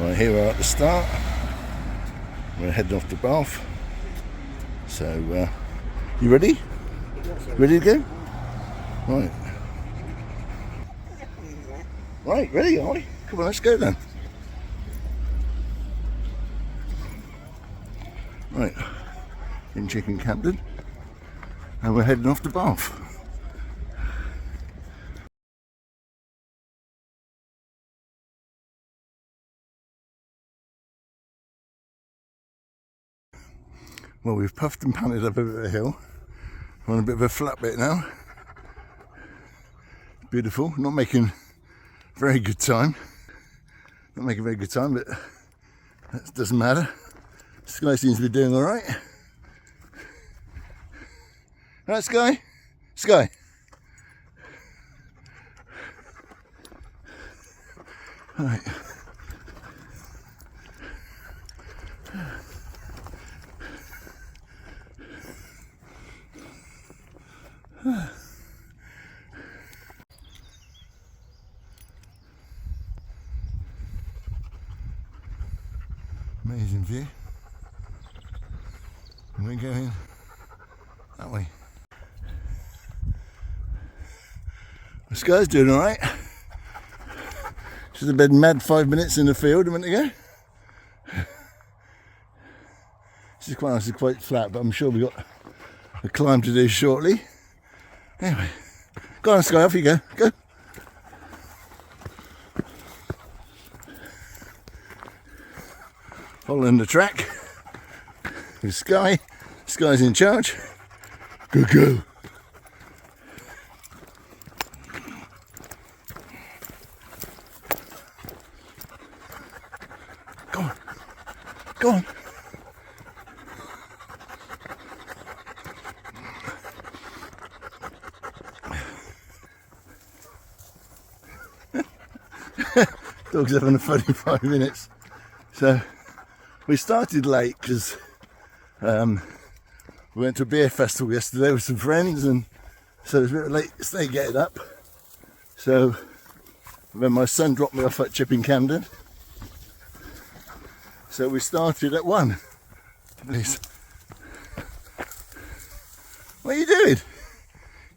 Right, here we are at the start. We're heading off to Bath. So, you ready? Ready to go? Right. Right, ready, are we? Come on, let's go then. Right, in Chicken Camden, and we're heading off to Bath. Well, we've puffed and panted up a bit of a hill. We're on a bit of a flat bit now. Beautiful, not making very good time. Not making very good time, but that doesn't matter. Sky seems to be doing alright. Right, Sky? Sky? Right. Amazing view. And we're going that way. The Sky's doing alright. She's been mad 5 minutes in the field a minute ago. This is quite nice, it's quite flat, but I'm sure we've got a climb to do shortly. Anyway, go on Sky, off you go. Go. Following the track with Sky. Sky's in charge. Go, go. Go on. Go on. Dog's having a funny 5 minutes. So we started late because we went to a beer festival yesterday with some friends, and so it was a bit late stay getting up. So then my son dropped me off at Chipping Camden. So we started at 1. Please. What are you doing?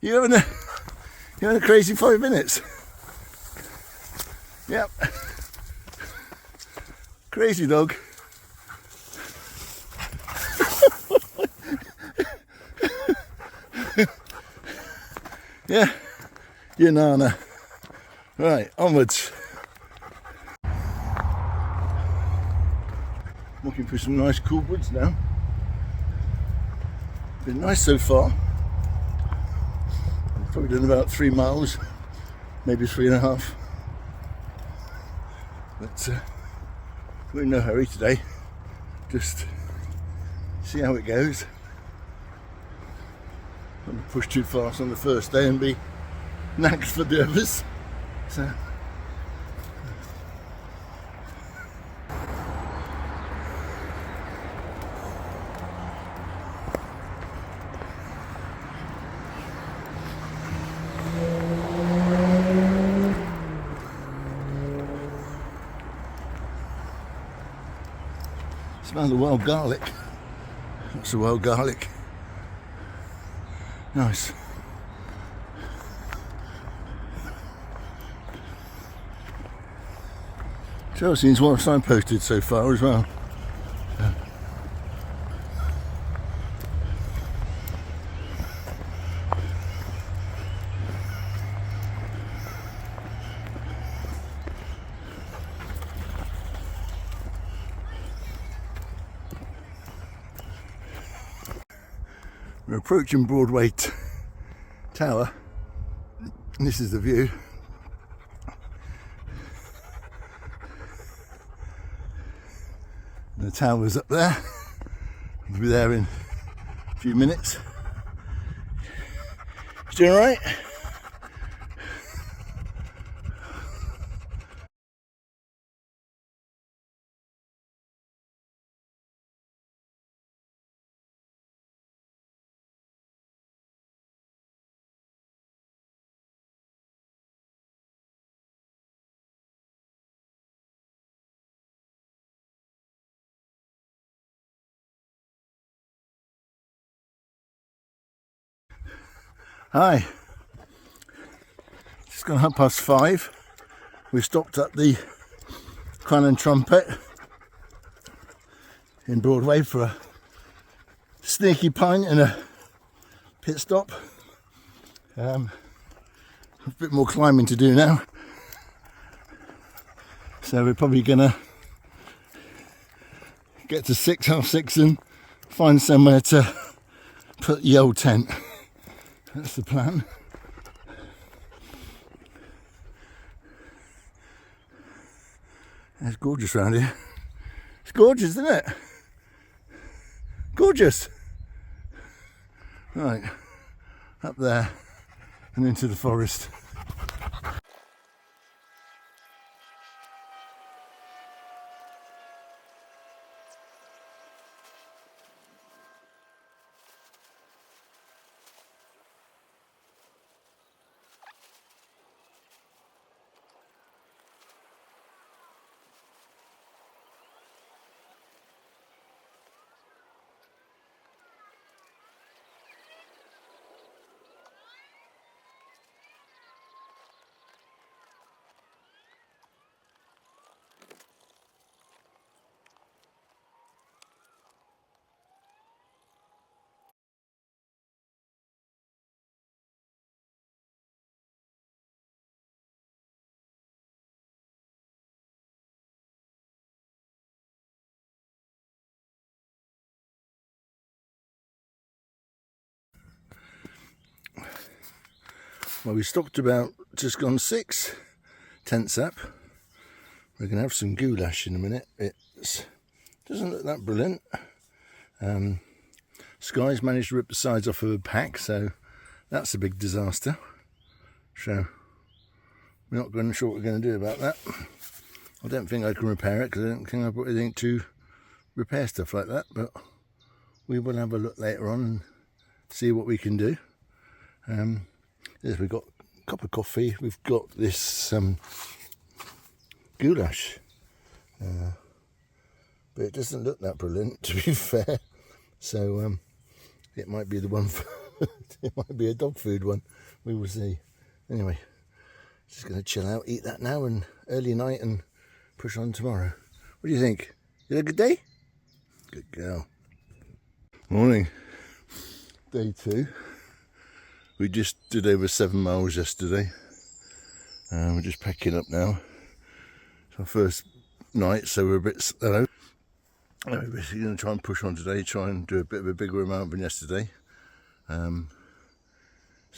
You're having a crazy 5 minutes. Yep. Crazy dog. Yeah, you nana. Right, onwards. Looking for some nice cool woods now. Been nice so far. I've probably done about 3 miles, maybe 3.5. But we're in no hurry today. Just see how it goes. Don't push too fast on the first day and be nagged for the others. So smell the wild garlic. That's the wild garlic. Nice. Chelsea's well signposted so far as well. We're approaching Broadway Tower, and this is the view. And the tower's up there. We'll be there in a few minutes. You doing alright? Hi. It's gone 5:30. We stopped at the Crown and Trumpet in Broadway for a sneaky pint and a pit stop. A bit more climbing to do now. So we're probably gonna get to 6:30 and find somewhere to put the old tent. That's the plan. It's gorgeous around here. It's gorgeous, isn't it? Gorgeous. Right, up there and into the forest. Well, we stopped about just gone 6, tents up. We're going to have some goulash in a minute. It doesn't look that brilliant. Sky's managed to rip the sides off of a pack, so that's a big disaster. So we're not going sure what we're going to do about that. I don't think I can repair it because I don't think I've got anything to repair stuff like that, but we will have a look later on and see what we can do. Yes, we've got a cup of coffee, we've got this goulash, but it doesn't look that brilliant, to be fair, so it might be the one for it might be a dog food one, we will see. Anyway, just going to chill out, eat that now and early night and push on tomorrow. What do you think? You had a good day? Good girl. Morning. Day 2. We just did over 7 miles yesterday. We're just packing up now. It's our first night, so we're a bit slow. We're basically going to try and push on today, try and do a bit of a bigger amount than yesterday. So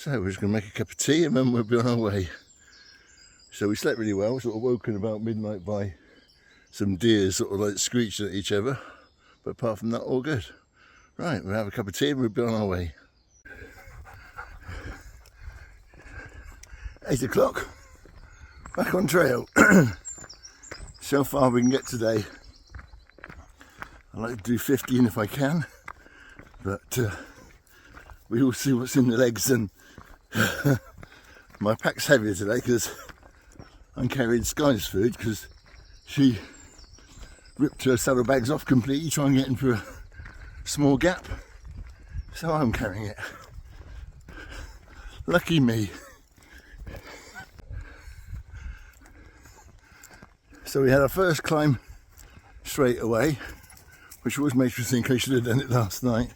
we're just going to make a cup of tea and then we'll be on our way. So we slept really well, sort of woken about midnight by some deer sort of like screeching at each other. But apart from that, all good. Right, we'll have a cup of tea and we'll be on our way. 8 o'clock, back on trail. So far we can get today. I like to do 15 if I can, but we will see what's in the legs. And my pack's heavier today because I'm carrying Sky's food because she ripped her saddlebags off completely trying to get into a small gap, so I'm carrying it. Lucky me. So we had our first climb straight away, which always makes me think I should have done it last night.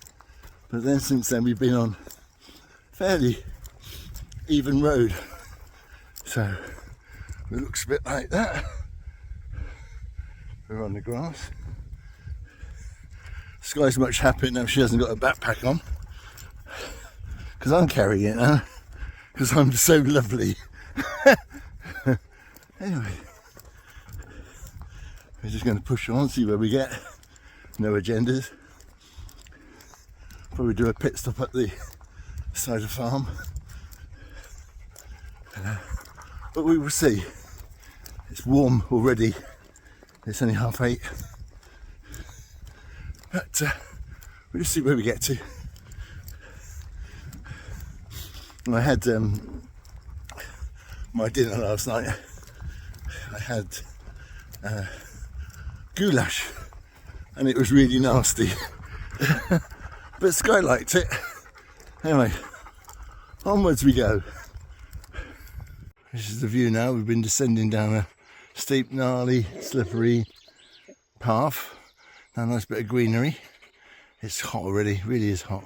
But then since then we've been on fairly even road. So it looks a bit like that. We're on the grass. Sky's much happier now she hasn't got a backpack on. Because I'm carrying it now. Because I'm so lovely. Anyway. We're just going to push on, see where we get. No agendas. Probably do a pit stop at the cider farm. But we will see. It's warm already. It's only 8:30. But we'll just see where we get to. I had my dinner last night. I had goulash and it was really nasty. But Sky liked it. Anyway, Onwards we go. This is the view now. We've been descending down a steep, gnarly, slippery path. Now a nice bit of greenery. It's hot already, really is hot.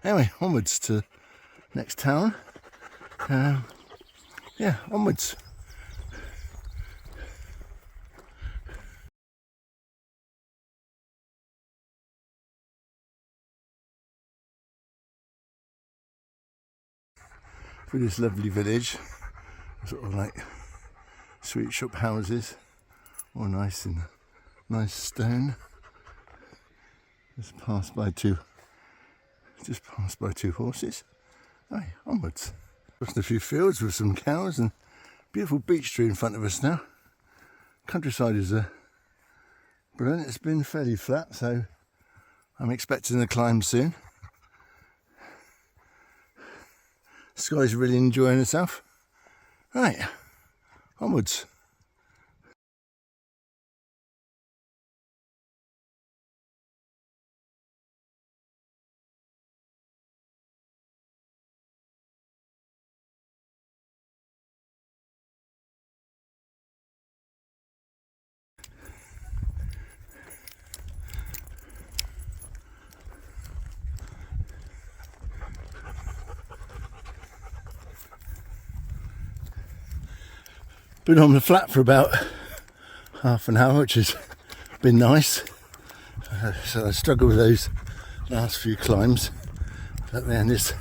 Anyway, onwards to next town. Yeah, onwards. Through this lovely village, sort of like sweet shop houses, all nice and nice stone. Just passed by two horses. Right, onwards. Crossed a few fields with some cows and beautiful beech tree in front of us now. Countryside is brilliant. It's been fairly flat, so I'm expecting a climb soon. Sky's really enjoying itself. Right, onwards. Been on the flat for about half an hour, which has been nice. So I struggle with those last few climbs, but then this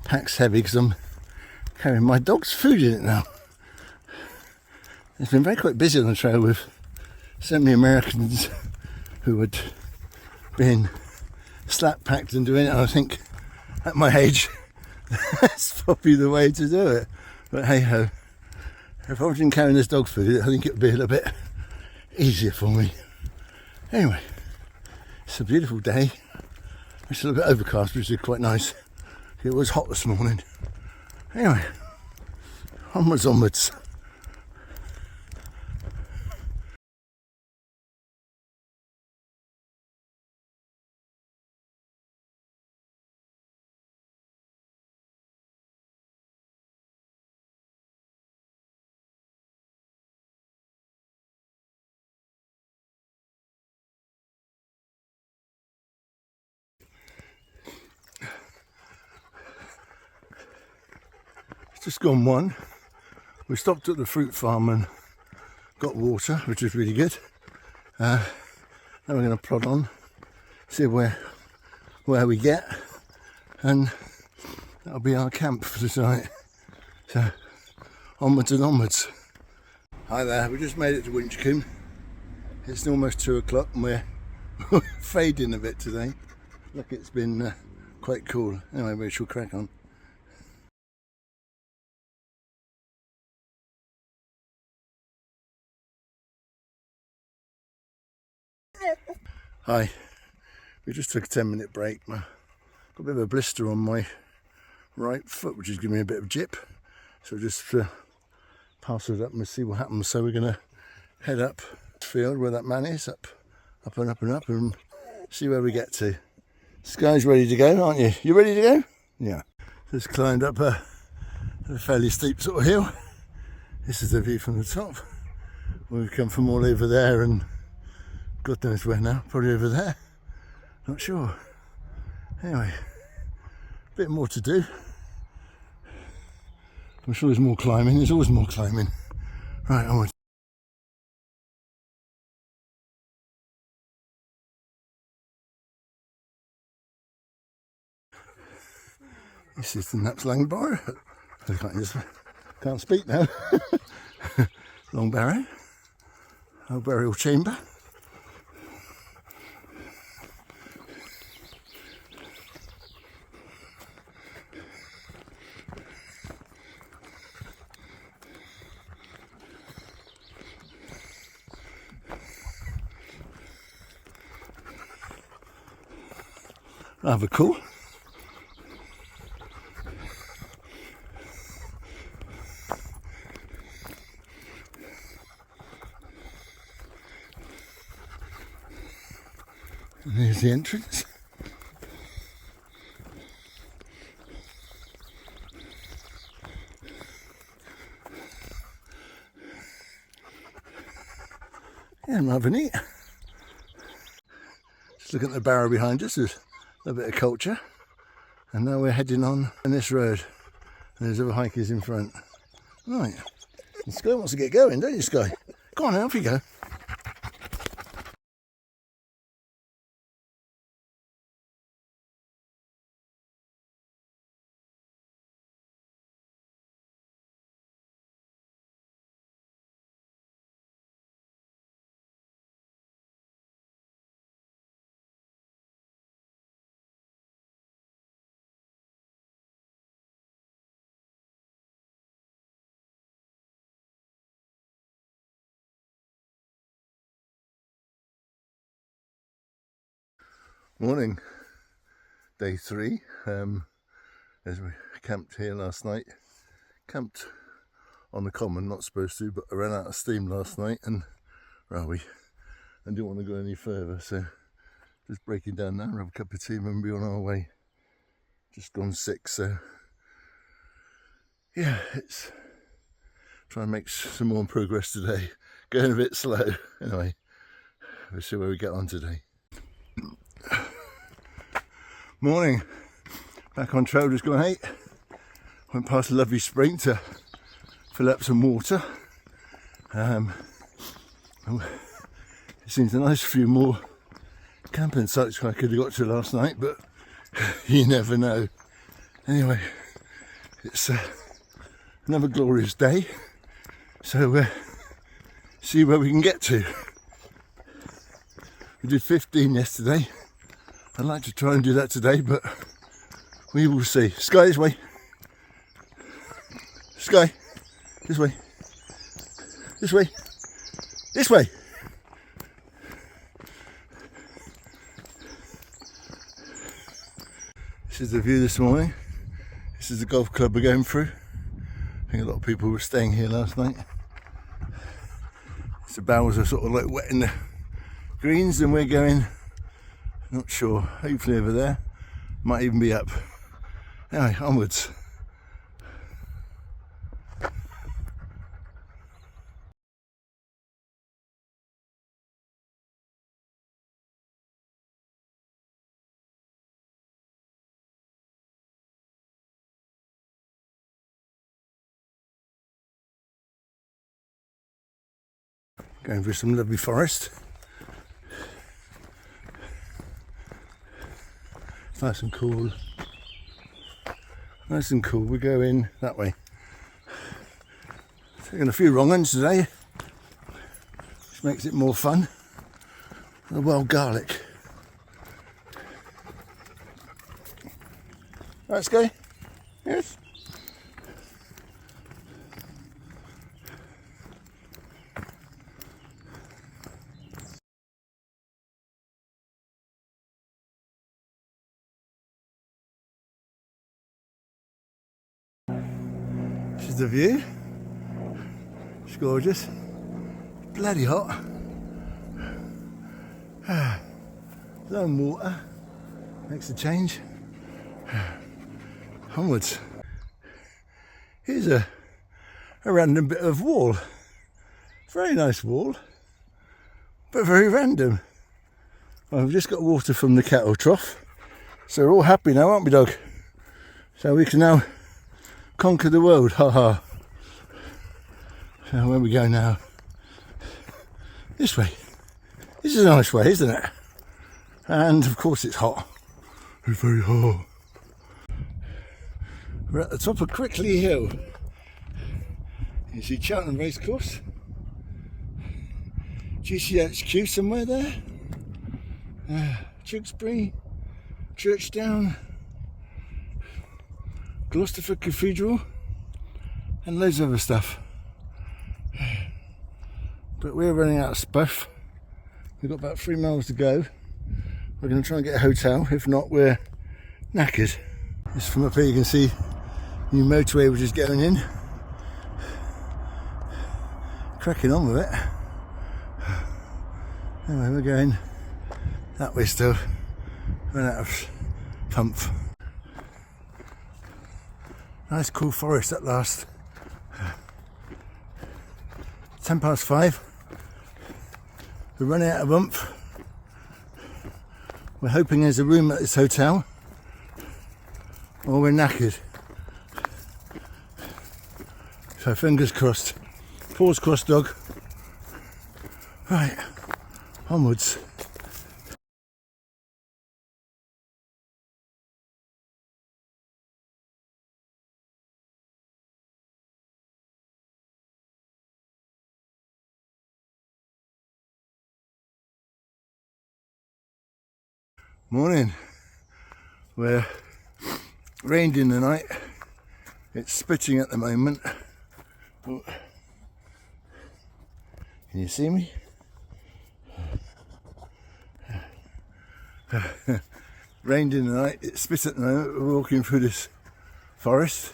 pack's heavy because I'm carrying my dog's food in it now. It's been very quite busy on the trail with so many Americans who had been slap packed and doing it. And I think at my age that's probably the way to do it, but hey ho. If I wasn't carrying this dog food, I think it would be a little bit easier for me. Anyway, it's a beautiful day. It's a little bit overcast, which is quite nice. It was hot this morning. Anyway, onwards. Just gone one. We stopped at the fruit farm and got water, which is really good. Now we're going to plod on, see where we get, and that'll be our camp for tonight. So onwards and onwards. Hi there, we just made it to Winchcombe. It's almost 2 o'clock and we're fading a bit today. Look, it's been quite cool. Anyway, we shall crack on. Hi, we just took a 10-minute break. Got a bit of a blister on my right foot, which is giving me a bit of jip. So just pass it up and see what happens. So we're going to head up the field where that man is, up and up and up, and see where we get to. Sky's ready to go, aren't you? You ready to go? Yeah. Just climbed up a fairly steep sort of hill. This is the view from the top. We've come from all over there and God knows where now, probably over there, not sure. Anyway, a bit more to do. I'm sure there's more climbing, there's always more climbing. Right, onwards. This is the Napslang Bar. I can't speak now. Long barrow, old burial chamber. Rather cool. And there's the entrance. have an eat. Just looking at the barrow behind us, there's a bit of culture. And now we're heading on this road. And there's other hikers in front. Right. And Sky wants to get going, don't you, Sky? Go on, off you go. Morning, day 3. As we camped here last night, camped on the common, not supposed to, but I ran out of steam last night and I didn't want to go any further, so just breaking down now, have a cup of tea and be on our way. Just gone 6, so yeah, it's trying to make some more progress today. Going a bit slow. Anyway, we'll see where we get on today. Morning, back on trail, just gone 8. Went past a lovely spring to fill up some water. It seems a nice few more camping sites I could have got to last night, but you never know. Anyway, it's another glorious day, so see where we can get to. We did 15 yesterday. I'd like to try and do that today, but we will see. Sky, this way. Sky, this way. This way. This way. This is the view this morning. This is the golf club we're going through. I think a lot of people were staying here last night. The boughs are sort of like wetting the greens, and we're going, not sure, hopefully over there, might even be up. Anyway, onwards. Going through some lovely forest. It's nice and cool. Nice and cool. We're going that way. Taking a few wrong ones today, which makes it more fun. The wild garlic. Let's go. Yes. This is the view. It's gorgeous. Bloody hot. Some water. Makes a change. Onwards. Here's a random bit of wall. Very nice wall, but very random. Well, we've just got water from the cattle trough, so we're all happy now, aren't we, dog? So we can now conquer the world, haha. So where we go now? This way. This is a nice way, isn't it? And of course it's hot. It's very hot. We're at the top of Crickley Hill. You see Cheltenham Racecourse. GCHQ somewhere there. Tewkesbury, Churchdown, Gloucesterford Cathedral, and loads of other stuff. But we're running out of stuff. We've got about 3 miles to go. We're going to try and get a hotel. If not, we're knackered. Just from up here you can see the new motorway which is going in. Cracking on with it. Anyway, we're going that way still. Run out of pump. Nice cool forest at last. 5:10. We're running out of oomph. We're hoping there's a room at this hotel, or we're knackered. So fingers crossed. Paws crossed, dog. Right, onwards. Morning. We're rained in the night. It's spitting at the moment. Oh. Can you see me? Rained in the night. It's spit at the moment. We're walking through this forest.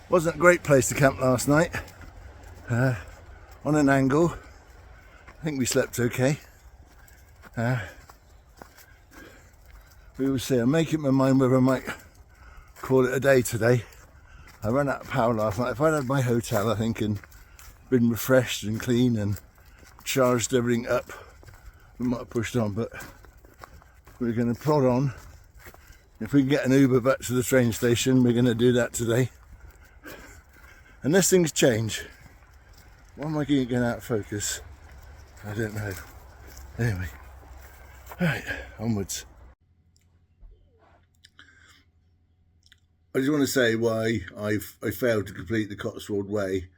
Wasn't a great place to camp last night. On an angle. I think we slept okay. We will see. I'm making my mind whether I might call it a day today. I ran out of power last night. If I'd had my hotel, I think, and been refreshed and clean and charged everything up, we might have pushed on, but we're going to prod on. If we can get an Uber back to the train station, we're going to do that today. Unless things change. Why am I getting out of focus? I don't know. Anyway. Right, onwards. I just want to say why I failed to complete the Cotswold Way.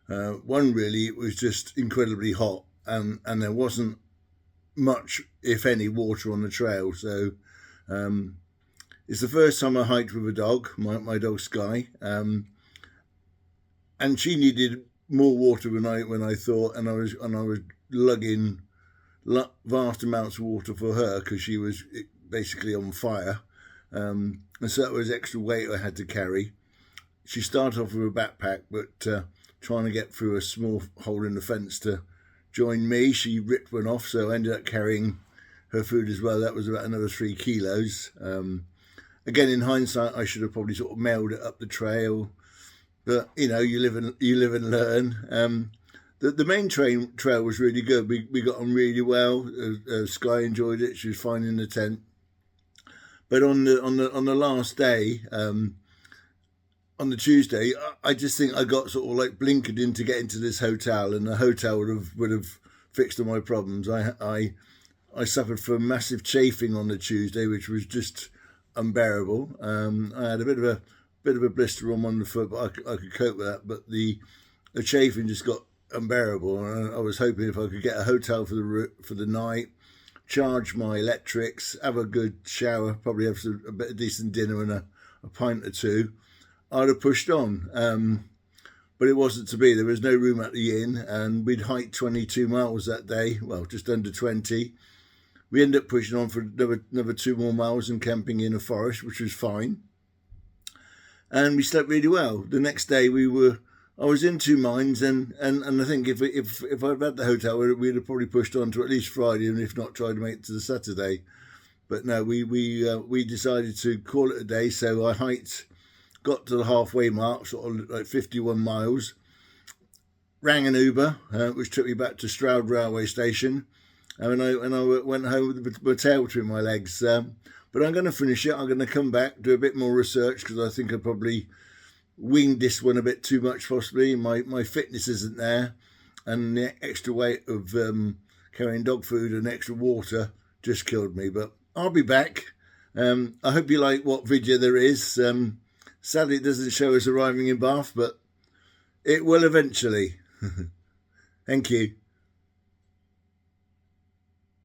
One, really, it was just incredibly hot, and there wasn't much, if any, water on the trail. So it's the first time I hiked with a dog, my dog Sky, and she needed more water when I thought, and I was lugging vast amounts of water for her because she was basically on fire. And so that was extra weight I had to carry. She started off with a backpack, but trying to get through a small hole in the fence to join me, she ripped one off, so I ended up carrying her food as well. That was about another 3 kilos. Again, in hindsight, I should have probably sort of mailed it up the trail, but you know, you live and learn. The main trail was really good. We got on really well. Sky enjoyed it. She was fine in the tent. But on the last day, on the Tuesday, I just think I got sort of like blinkered into getting to this hotel, and the hotel would have fixed all my problems. I suffered from massive chafing on the Tuesday, which was just unbearable. I had a bit of a blister on one foot, but I could cope with that. But the chafing just got unbearable, and I was hoping if I could get a hotel for the night, charge my electrics, have a good shower, probably have a bit of decent dinner and a pint or two, I'd have pushed on. But it wasn't to be. There was no room at the inn, and we'd hiked 22 miles that day, well, just under 20. We ended up pushing on for another 2 more miles and camping in a forest, which was fine. And we slept really well. The next day I was in 2 minds, and I think if I'd had the hotel, we'd have probably pushed on to at least Friday, and if not, tried to make it to the Saturday. But no, we decided to call it a day. So I hiked, got to the halfway mark, sort of like 51 miles. Rang an Uber, which took me back to Stroud railway station, and I went home with my tail between my legs. But I'm going to finish it. I'm going to come back, do a bit more research, because I think I probably winged this one a bit too much, possibly. My fitness isn't there, and the extra weight of carrying dog food and extra water just killed me. But I'll be back. I hope you like what video there is. Sadly, it doesn't show us arriving in Bath, but it will eventually. Thank you.